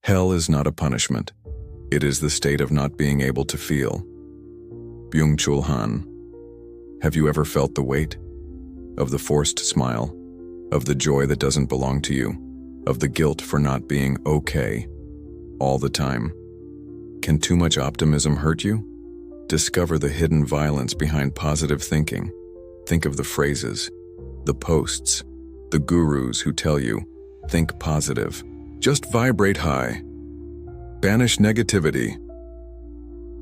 Hell is not a punishment. It is the state of not being able to feel. Byung-Chul Han. Have you ever felt the weight of the forced smile, of the joy that doesn't belong to you, of the guilt for not being okay all the time? Can too much optimism hurt you? Discover the hidden violence behind positive thinking. Think of the phrases, the posts, the gurus who tell you, think positive, just vibrate high, banish negativity.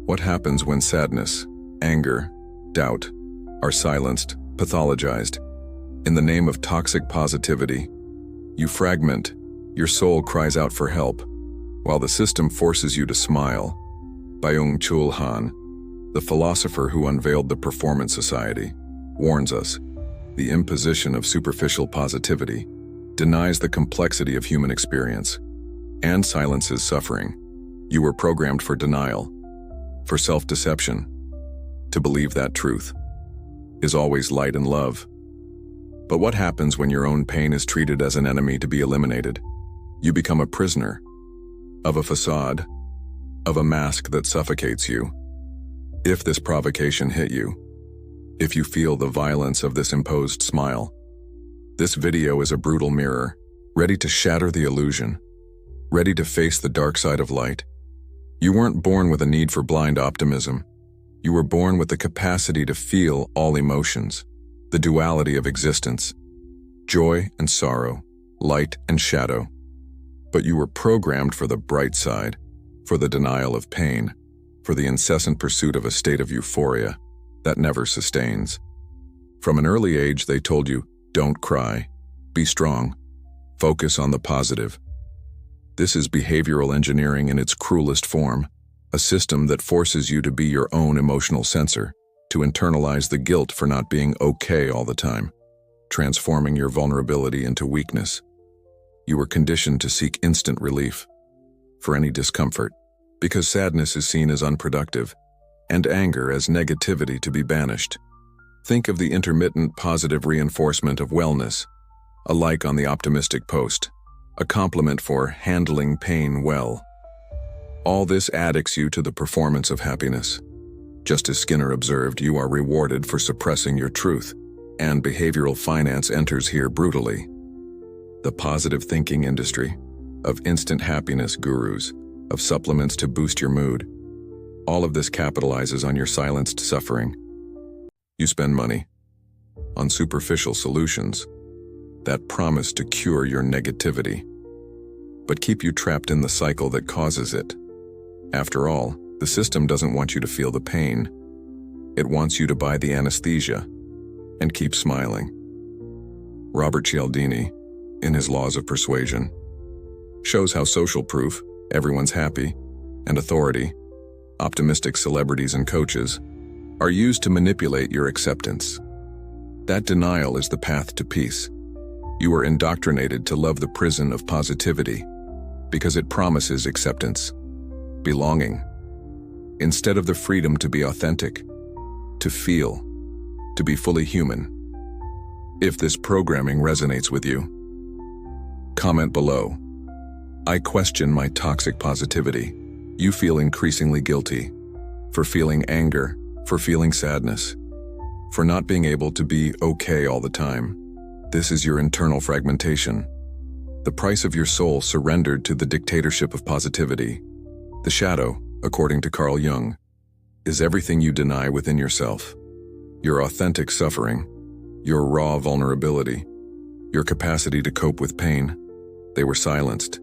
What happens when sadness, anger, doubt are silenced, pathologized? In the name of toxic positivity, you fragment, your soul cries out for help, while the system forces you to smile. Byung-Chul Han, the philosopher who unveiled the performance society, warns us, the imposition of superficial positivity denies the complexity of human experience and silences suffering. You were programmed for denial, for self-deception, to believe that truth is always light and love. But what happens when your own pain is treated as an enemy to be eliminated? You become a prisoner of a facade, of a mask that suffocates you. If this provocation hit you, if you feel the violence of this imposed smile, this video is a brutal mirror, ready to shatter the illusion, ready to face the dark side of light. You weren't born with a need for blind optimism. You were born with the capacity to feel all emotions, the duality of existence, joy and sorrow, light and shadow. But you were programmed for the bright side, for the denial of pain, for the incessant pursuit of a state of euphoria that never sustains. From an early age, they told you, don't cry, be strong, focus on the positive. This is behavioral engineering in its cruelest form, a system that forces you to be your own emotional censor, to internalize the guilt for not being okay all the time, transforming your vulnerability into weakness. You were conditioned to seek instant relief for any discomfort, because sadness is seen as unproductive, and anger as negativity to be banished. Think of the intermittent positive reinforcement of wellness, a like on the optimistic post, a compliment for handling pain well. All this addicts you to the performance of happiness. Just as Skinner observed, you are rewarded for suppressing your truth, and behavioral finance enters here brutally. The positive thinking industry, of instant happiness gurus, of supplements to boost your mood. All of this capitalizes on your silenced suffering. You spend money on superficial solutions that promise to cure your negativity, but keep you trapped in the cycle that causes it. After all, the system doesn't want you to feel the pain. It wants you to buy the anesthesia and keep smiling. Robert Cialdini, in his Laws of Persuasion, shows how social proof, everyone's happy, and authority, optimistic celebrities and coaches, are used to manipulate your acceptance. That denial is the path to peace. You are indoctrinated to love the prison of positivity because it promises acceptance, belonging, instead of the freedom to be authentic, to feel, to be fully human. If this programming resonates with you, comment below. I question my toxic positivity. You feel increasingly guilty for feeling anger, for feeling sadness, for not being able to be okay all the time. This is your internal fragmentation. The price of your soul surrendered to the dictatorship of positivity. The shadow, according to Carl Jung, is everything you deny within yourself. Your authentic suffering, your raw vulnerability, your capacity to cope with pain. They were silenced,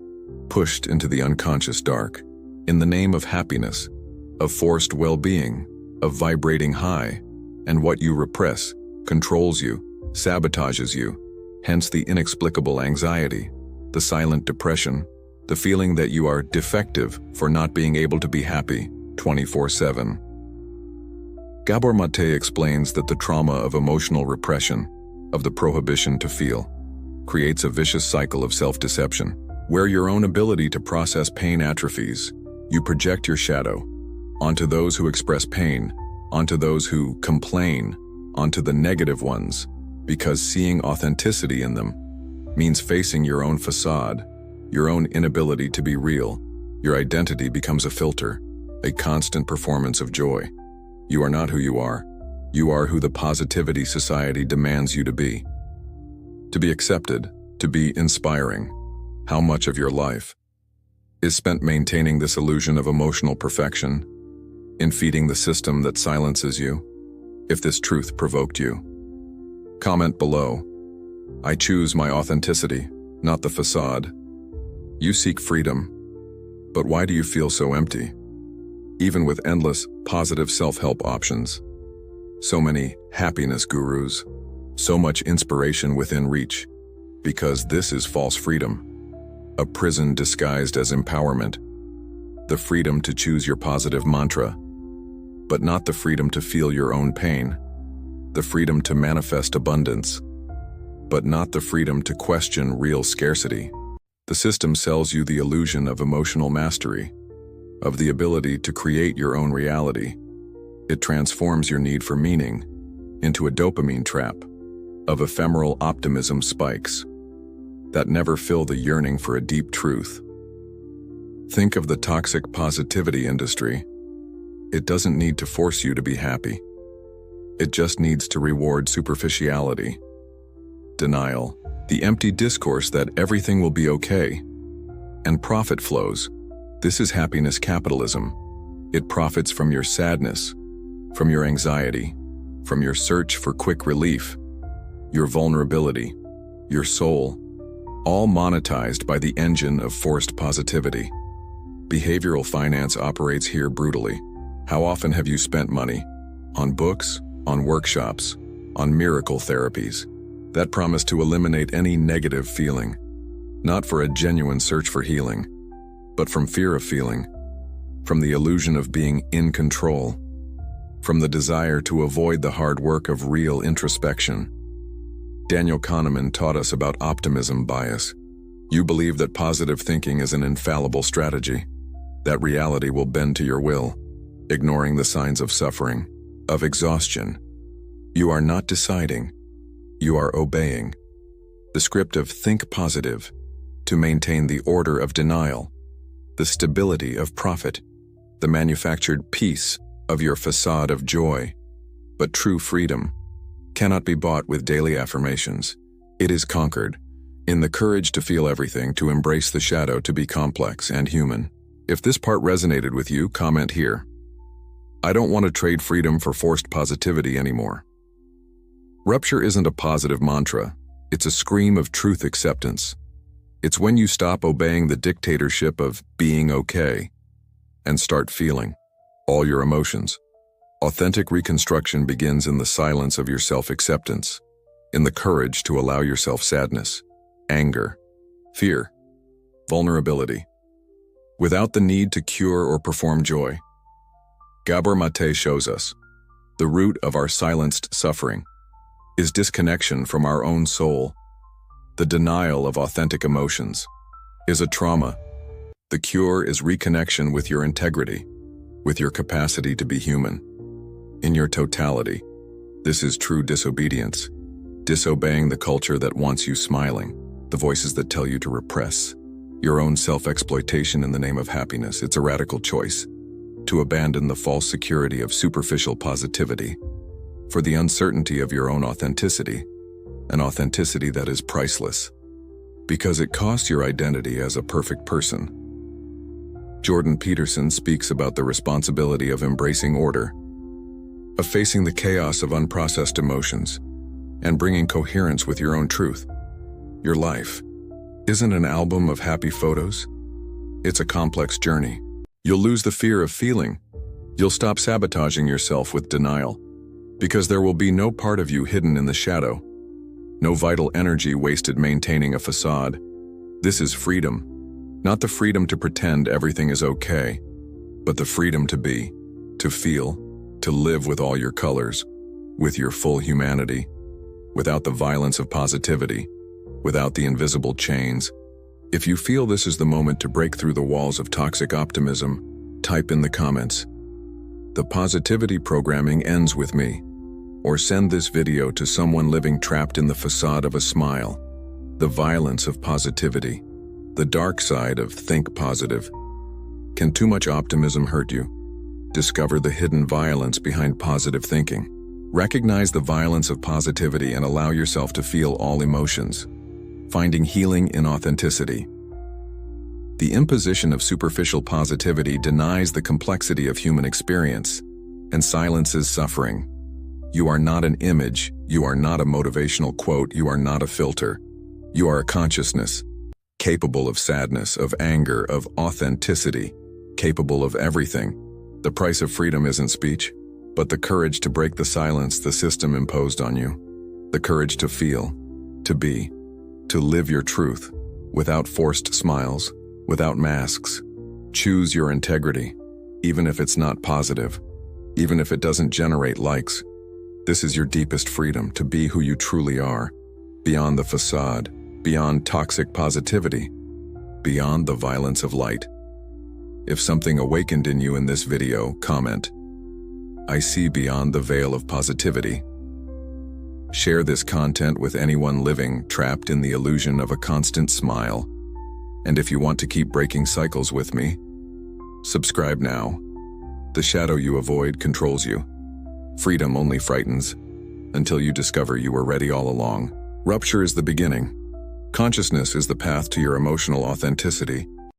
pushed into the unconscious dark, in the name of happiness, of forced well-being, of vibrating high, and what you repress controls you, sabotages you, hence the inexplicable anxiety, the silent depression, the feeling that you are defective for not being able to be happy 24/7. Gabor explains that the trauma of emotional repression, of the prohibition to feel, creates a vicious cycle of self-deception, where your own ability to process pain atrophies. You project your shadow onto those who express pain, onto those who complain, onto the negative ones, because seeing authenticity in them means facing your own facade, your own inability to be real. Your identity becomes a filter, a constant performance of joy. You are not who you are. You are who the positivity society demands you to be. To be accepted, to be inspiring. How much of your life is spent maintaining this illusion of emotional perfection, in feeding the system that silences you? If this truth provoked you, comment below. I choose my authenticity, not the facade. You seek freedom, but why do you feel so empty? Even with endless, positive self-help options, so many happiness gurus, so much inspiration within reach, because this is false freedom, a prison disguised as empowerment, the freedom to choose your positive mantra, but not the freedom to feel your own pain, the freedom to manifest abundance, but not the freedom to question real scarcity. The system sells you the illusion of emotional mastery, of the ability to create your own reality. It transforms your need for meaning into a dopamine trap of ephemeral optimism spikes that never fill the yearning for a deep truth. Think of the toxic positivity industry. It doesn't need to force you to be happy. It just needs to reward superficiality, denial, the empty discourse that everything will be okay, and profit flows. This is happiness capitalism. It profits from your sadness, from your anxiety, from your search for quick relief, your vulnerability, your soul, all monetized by the engine of forced positivity. Behavioral finance operates here brutally. How often have you spent money on books, on workshops, on miracle therapies that promise to eliminate any negative feeling, not for a genuine search for healing, but from fear of feeling, from the illusion of being in control, from the desire to avoid the hard work of real introspection? Daniel Kahneman taught us about optimism bias. You believe that positive thinking is an infallible strategy, that reality will bend to your will, ignoring the signs of suffering, of exhaustion. You are not deciding, you are obeying. The script of think positive, to maintain the order of denial, the stability of profit, the manufactured peace of your facade of joy. But true freedom cannot be bought with daily affirmations. It is conquered in the courage to feel everything, to embrace the shadow, to be complex and human. If this part resonated with you, comment here. I don't want to trade freedom for forced positivity anymore. Rupture isn't a positive mantra. It's a scream of truth acceptance. It's when you stop obeying the dictatorship of being okay and start feeling all your emotions. Authentic reconstruction begins in the silence of your self-acceptance, in the courage to allow yourself sadness, anger, fear, vulnerability, without the need to cure or perform joy. Gabor shows us the root of our silenced suffering is disconnection from our own soul. The denial of authentic emotions is a trauma. The cure is reconnection with your integrity, with your capacity to be human, in your totality. This is true disobedience, disobeying the culture that wants you smiling, the voices that tell you to repress, your own self-exploitation in the name of happiness. It's a radical choice to abandon the false security of superficial positivity for the uncertainty of your own authenticity, an authenticity that is priceless, because it costs your identity as a perfect person. Jordan Peterson speaks about the responsibility of embracing order, of facing the chaos of unprocessed emotions, and bringing coherence with your own truth. Your life isn't an album of happy photos. It's a complex journey. You'll lose the fear of feeling. You'll stop sabotaging yourself with denial, because there will be no part of you hidden in the shadow, no vital energy wasted maintaining a facade. This is freedom, not the freedom to pretend everything is okay, but the freedom to be, to feel, to live with all your colors, with your full humanity, without the violence of positivity, without the invisible chains. If you feel this is the moment to break through the walls of toxic optimism, type in the comments, "The positivity programming ends with me," or send this video to someone living trapped in the facade of a smile. The violence of positivity The dark side of think positive. Can too much optimism hurt you? Discover the hidden violence behind positive thinking. Recognize the violence of positivity and allow yourself to feel all emotions. Finding healing in authenticity. The imposition of superficial positivity denies the complexity of human experience and silences suffering. You are not an image, you are not a motivational quote, you are not a filter. You are a consciousness, capable of sadness, of anger, of authenticity, capable of everything. The price of freedom isn't speech, but the courage to break the silence the system imposed on you. The courage to feel, to be, to live your truth, without forced smiles, without masks. Choose your integrity, even if it's not positive, even if it doesn't generate likes. This is your deepest freedom, to be who you truly are, beyond the facade, beyond toxic positivity, beyond the violence of light. If something awakened in you in this video, comment, "I see beyond the veil of positivity." Share this content with anyone living trapped in the illusion of a constant smile. And if you want to keep breaking cycles with me, subscribe now. The shadow you avoid controls you. Freedom only frightens, until you discover you were ready all along. Rupture is the beginning. Consciousness is the path to your emotional authenticity.